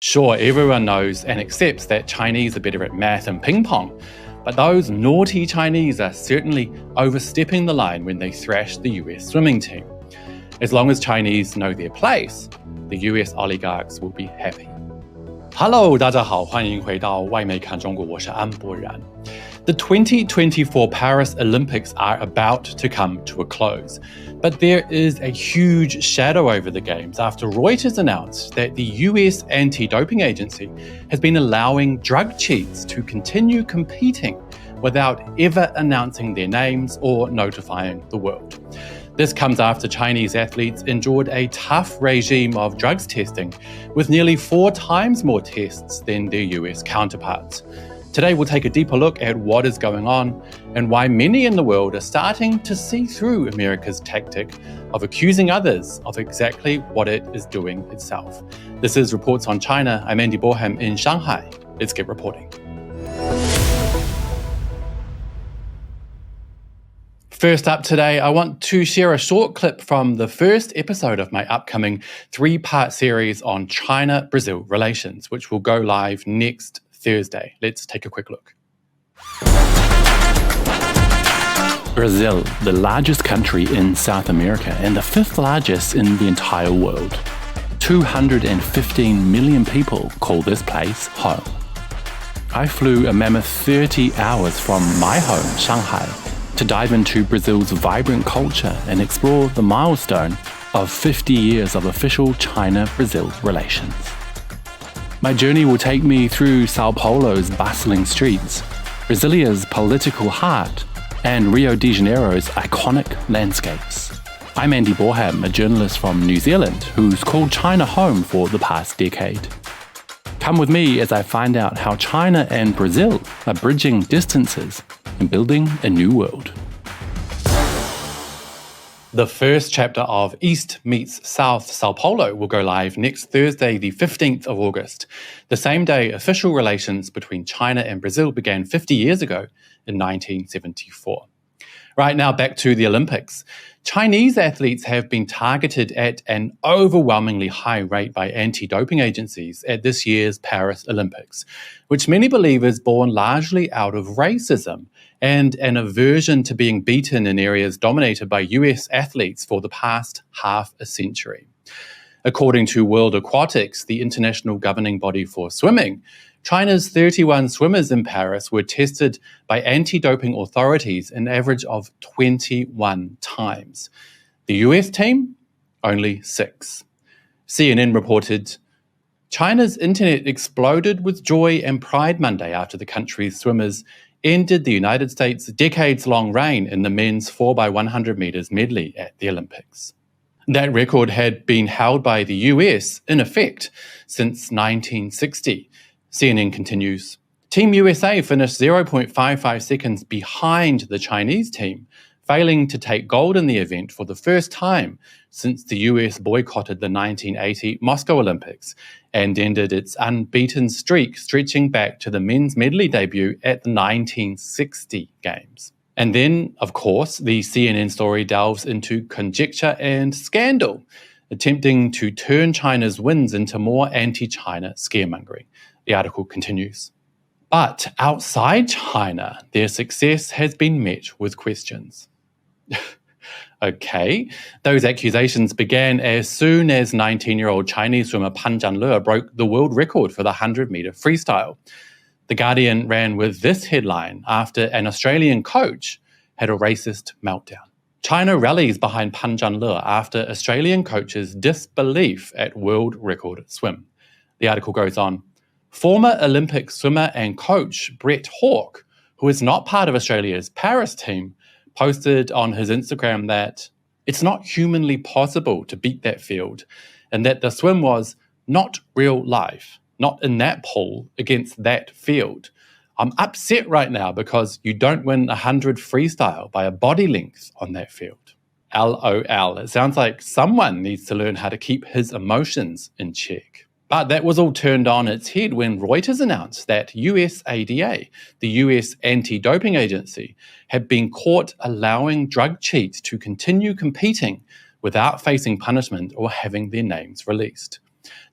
Sure, everyone knows and accepts that Chinese are better at math and ping pong, but those naughty Chinese are certainly overstepping the line when they thrash the US swimming team. As long as Chinese know their place, the US oligarchs will be happy. Hello, 大家好，欢迎回到外媒看中国，我是安博然。The 2024 Paris Olympics are about to come to a close, but there is a huge shadow over the Games after Reuters announced that the US anti-doping agency has been allowing drug cheats to continue competing without ever announcing their names or notifying the world. This comes after Chinese athletes endured a tough regime of drugs testing, with nearly 4 times more tests than their US counterparts. Today we'll take a deeper look at what is going on and why many in the world are starting to see through America's tactic of accusing others of exactly what it is doing itself. This is Reports on China. I'm Andy Boreham in Shanghai. Let's get reporting. First up today, I want to share a short clip from the first episode of my upcoming 3-part series on China-Brazil relations, which will go live next Thursday. Let's take a quick look. Brazil, the largest country in South America and the 5th largest in the entire world. 215 million people call this place home. I flew a mammoth 30 hours from my home, Shanghai, to dive into Brazil's vibrant culture and explore the milestone of 50 years of official China-Brazil relations. My journey will take me through Sao Paulo's bustling streets, Brasilia's political heart, and Rio de Janeiro's iconic landscapes. I'm Andy Boreham, a journalist from New Zealand who's called China home for the past decade. Come with me as I find out how China and Brazil are bridging distances and building a new world. The first chapter of East Meets South Sao Paulo will go live next Thursday, the 15th of August, the same day official relations between China and Brazil began 50 years ago in 1974. Right now, back to the Olympics. Chinese athletes have been targeted at an overwhelmingly high rate by anti-doping agencies at this year's Paris Olympics, which many believe is born largely out of racism and an aversion to being beaten in areas dominated by US athletes for the past half a century. According to World Aquatics, the international governing body for swimming, China's 31 swimmers in Paris were tested by anti-doping authorities an average of 21 times. The US team, only 6. CNN reported, China's internet exploded with joy and pride Monday after the country's swimmers ended the United States' decades-long reign in the men's 4x100 meters medley at the Olympics. That record had been held by the US, in effect, since 1960. CNN continues, Team USA finished 0.55 seconds behind the Chinese team, failing to take gold in the event for the first time since the US boycotted the 1980 Moscow Olympics and ended its unbeaten streak stretching back to the men's medley debut at the 1960 Games. And then, of course, the CNN story delves into conjecture and scandal, attempting to turn China's wins into more anti-China scaremongering. The article continues. But outside China, their success has been met with questions. Okay, those accusations began as soon as 19-year-old Chinese swimmer Pan Zhangle broke the world record for the 100-meter freestyle. The Guardian ran with this headline after an Australian coach had a racist meltdown. China rallies behind Pan Zhangle after Australian coach's disbelief at world record swim. The article goes on. Former Olympic swimmer and coach Brett Hawke, who is not part of Australia's Paris team, posted on his Instagram that it's not humanly possible to beat that field and that the swim was not real life, not in that pool against that field. I'm upset right now because you don't win 100 freestyle by a body length on that field. LOL. It sounds like someone needs to learn how to keep his emotions in check. But that was all turned on its head when Reuters announced that USADA, the US anti-doping agency, had been caught allowing drug cheats to continue competing without facing punishment or having their names released.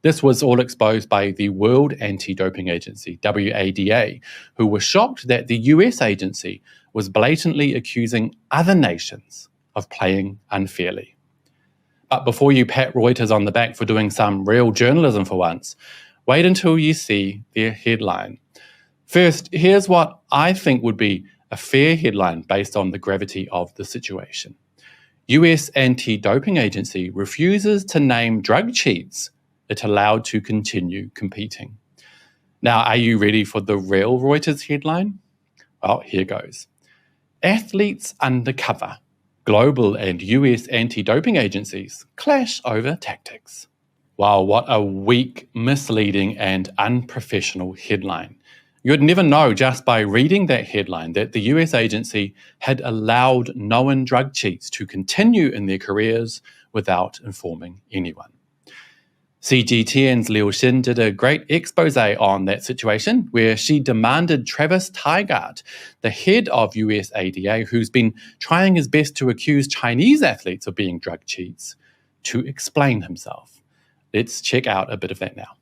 This was all exposed by the World Anti-Doping Agency, WADA, who were shocked that the US agency was blatantly accusing other nations of playing unfairly. But before you pat Reuters on the back for doing some real journalism for once, wait until you see their headline. First, here's what I think would be a fair headline based on the gravity of the situation. US Anti-Doping Agency refuses to name drug cheats it allowed to continue competing. Now, are you ready for the real Reuters headline? Well, here goes. Athletes undercover. Global and US anti-doping agencies clash over tactics. Wow, what a weak, misleading, and unprofessional headline. You'd never know just by reading that headline that the US agency had allowed known drug cheats to continue in their careers without informing anyone. CGTN's Liu Xin did a great expose on that situation where she demanded Travis Tygart, the head of US ADA, who's been trying his best to accuse Chinese athletes of being drug cheats, to explain himself. Let's check out a bit of that now.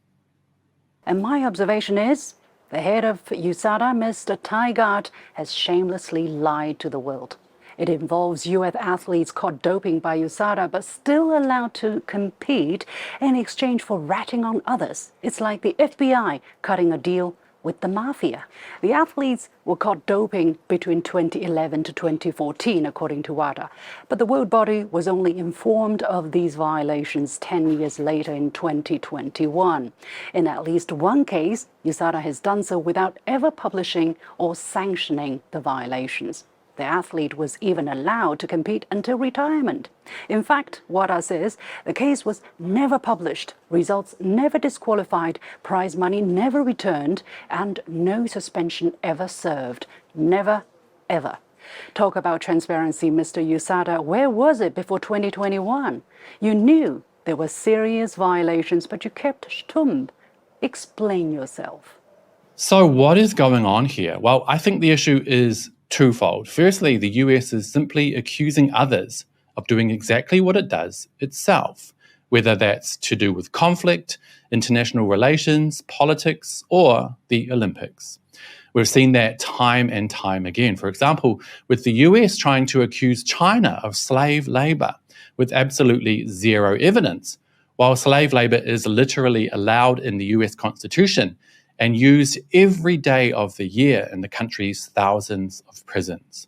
And my observation is, the head of USADA, Mr. Tygart, has shamelessly lied to the world. It involves US athletes caught doping by USADA but still allowed to compete in exchange for ratting on others. It's like the FBI cutting a deal with the mafia. The athletes were caught doping between 2011 to 2014, according to WADA. But the world body was only informed of these violations 10 years later in 2021. In at least one case, USADA has done so without ever publishing or sanctioning the violations. The athlete was even allowed to compete until retirement. In fact, WADA says the case was never published, results never disqualified, prize money never returned, and no suspension ever served. Never, ever. Talk about transparency, Mr. USADA. Where was it before 2021? You knew there were serious violations, but you kept stum. Explain yourself. So what is going on here? Well, I think the issue is twofold. Firstly, the US is simply accusing others of doing exactly what it does itself, whether that's to do with conflict, international relations, politics, or the Olympics. We've seen that time and time again. For example, with the US trying to accuse China of slave labor with absolutely zero evidence, while slave labor is literally allowed in the US Constitution and used every day of the year in the country's thousands of prisons.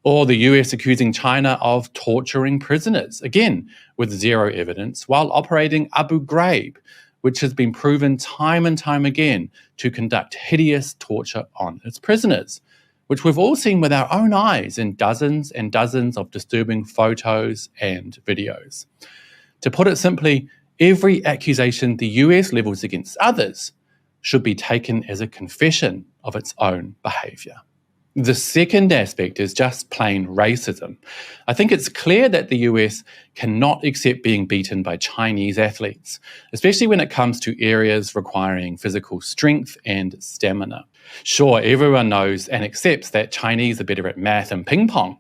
Or the US accusing China of torturing prisoners, again with zero evidence, while operating Abu Ghraib, which has been proven time and time again to conduct hideous torture on its prisoners, which we've all seen with our own eyes in dozens and dozens of disturbing photos and videos. To put it simply, every accusation the US levels against others should be taken as a confession of its own behaviour. The second aspect is just plain racism. I think it's clear that the US cannot accept being beaten by Chinese athletes, especially when it comes to areas requiring physical strength and stamina. Sure, everyone knows and accepts that Chinese are better at math and ping pong,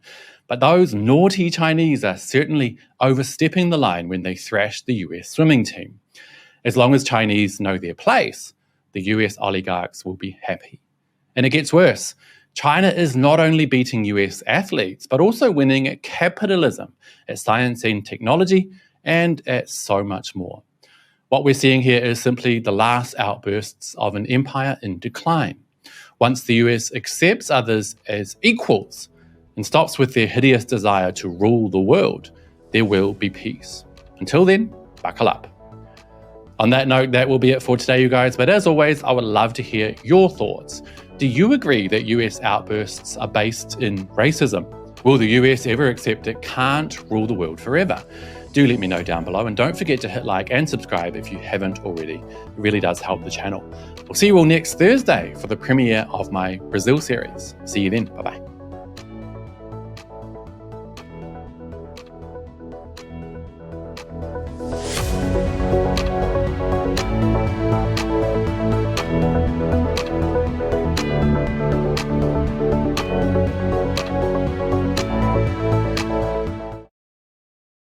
but those naughty Chinese are certainly overstepping the line when they thrash the US swimming team. As long as Chinese know their place, the US oligarchs will be happy. And it gets worse. China is not only beating US athletes, but also winning at capitalism, at science and technology, and at so much more. What we're seeing here is simply the last outbursts of an empire in decline. Once the US accepts others as equals and stops with their hideous desire to rule the world, there will be peace. Until then, buckle up. On that note, that will be it for today, you guys. But as always, I would love to hear your thoughts. Do you agree that US outbursts are based in racism? Will the US ever accept it can't rule the world forever? Do let me know down below, and don't forget to hit like and subscribe if you haven't already. It really does help the channel. We'll see you all next Thursday for the premiere of my Brazil series. See you then. Bye-bye.